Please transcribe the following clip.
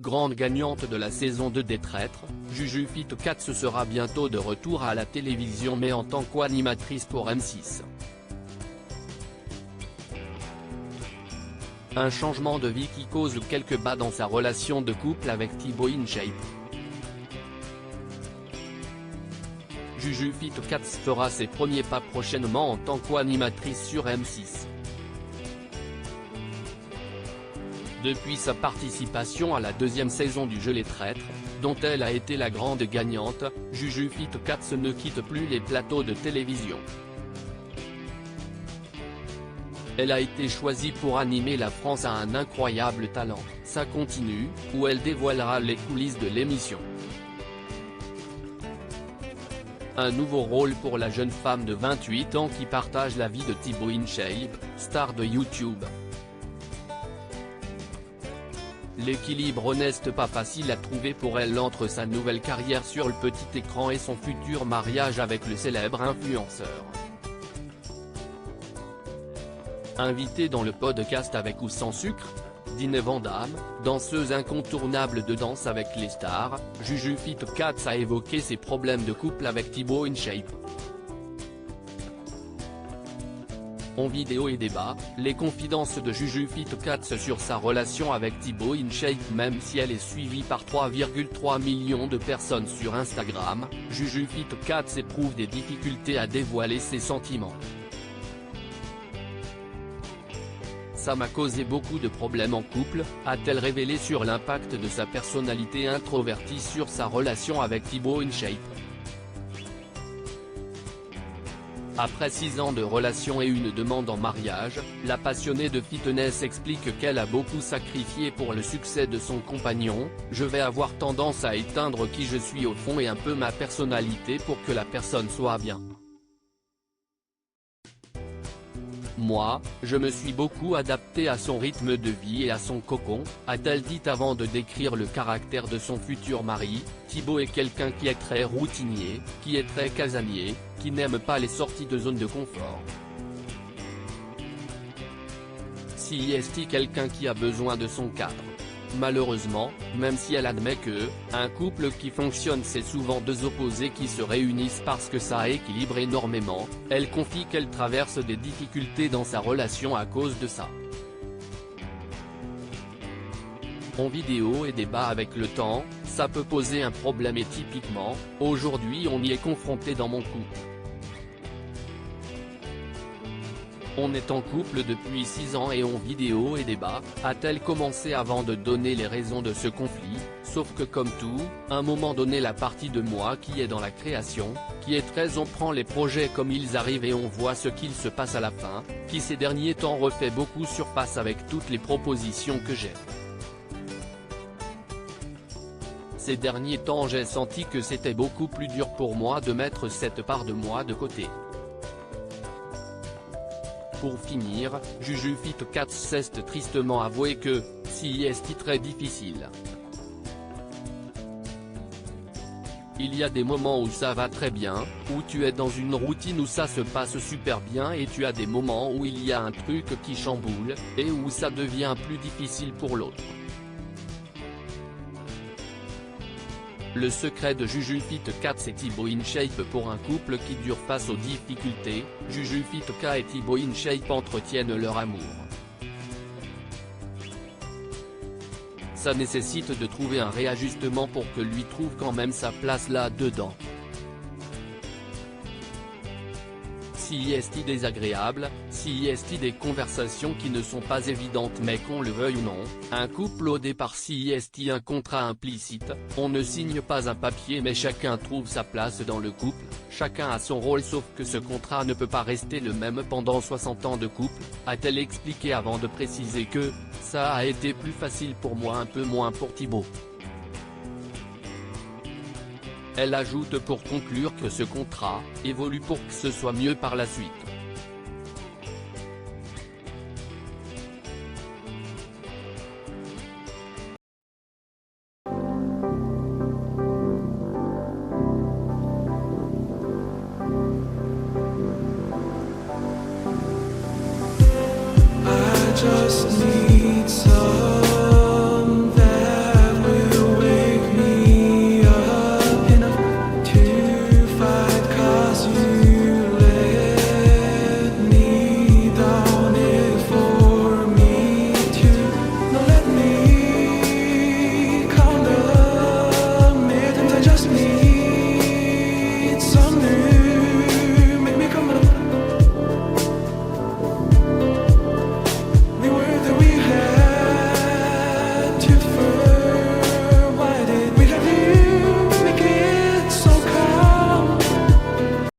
grande gagnante de la saison 2 des Traîtres, Jujubee Katz sera bientôt de retour à la télévision mais en tant qu'animatrice pour M6. Un changement de vie qui cause quelques bas dans sa relation de couple avec Thibaut InShape. Jujubee Katz fera ses premiers pas prochainement en tant qu'animatrice sur M6. Depuis sa participation à la deuxième saison du jeu Les Traîtres, dont elle a été la grande gagnante, Jujubee Katz ne quitte plus les plateaux de télévision. Elle a été choisie pour animer La France a un incroyable talent, ça continue, où elle dévoilera les coulisses de l'émission. Un nouveau rôle pour la jeune femme de 28 ans qui partage la vie de Thibaut InShape, star de YouTube. L'équilibre n'est pas facile à trouver pour elle entre sa nouvelle carrière sur le petit écran et son futur mariage avec le célèbre influenceur. Invitée dans le podcast Avec ou sans sucre, Dine Van Damme, danseuse incontournable de Danse avec les stars, Jujubee Katz a évoqué ses problèmes de couple avec Thibaut InShape. En vidéo et débat, les confidences de Jujubee Katz sur sa relation avec Thibaut InShape. Même si elle est suivie par 3,3 millions de personnes sur Instagram, Jujubee Katz éprouve des difficultés à dévoiler ses sentiments. Ça m'a causé beaucoup de problèmes en couple, a-t-elle révélé sur l'impact de sa personnalité introvertie sur sa relation avec Thibaut InShape. Après 6 ans de relation et une demande en mariage, la passionnée de fitness explique qu'elle a beaucoup sacrifié pour le succès de son compagnon. Je vais avoir tendance à éteindre qui je suis au fond et un peu ma personnalité pour que la personne soit bien. Moi, je me suis beaucoup adapté à son rythme de vie et à son cocon, a-t-elle dit avant de décrire le caractère de son futur mari. Thibaut est quelqu'un qui est très routinier, qui est très casanier, qui n'aime pas les sorties de zone de confort. Si est quelqu'un qui a besoin de son cadre. Malheureusement, même si elle admet que, un couple qui fonctionne c'est souvent deux opposés qui se réunissent parce que ça équilibre énormément, elle confie qu'elle traverse des difficultés dans sa relation à cause de ça. En vidéo et débat avec le temps, ça peut poser un problème et typiquement, aujourd'hui on y est confronté dans mon couple. On est en couple depuis 6 ans et on vidéo et débat, a-t-elle commencé avant de donner les raisons de ce conflit, sauf que comme tout, à un moment donné la partie de moi qui est dans la création, qui est très on prend les projets comme ils arrivent et on voit ce qu'il se passe à la fin, qui ces derniers temps refait beaucoup surface avec toutes les propositions que j'ai. Ces derniers temps j'ai senti que c'était beaucoup plus dur pour moi de mettre cette part de moi de côté. Pour finir, Jujubee Katz s'est tristement avoué que, si est très difficile. Il y a des moments où ça va très bien, où tu es dans une routine où ça se passe super bien et tu as des moments où il y a un truc qui chamboule, et où ça devient plus difficile pour l'autre. Le secret de Jujubee Katz et Thibaut InShape pour un couple qui dure face aux difficultés. Jujubee Katz et Thibaut InShape entretiennent leur amour. Ça nécessite de trouver un réajustement pour que lui trouve quand même sa place là-dedans. Si est désagréable, si est des conversations qui ne sont pas évidentes mais qu'on le veuille ou non, un couple au départ si est un contrat implicite, on ne signe pas un papier mais chacun trouve sa place dans le couple, chacun a son rôle sauf que ce contrat ne peut pas rester le même pendant 60 ans de couple, a-t-elle expliqué avant de préciser que, ça a été plus facile pour moi un peu moins pour Thibaut. Elle ajoute pour conclure que ce contrat évolue pour que ce soit mieux par la suite. I just need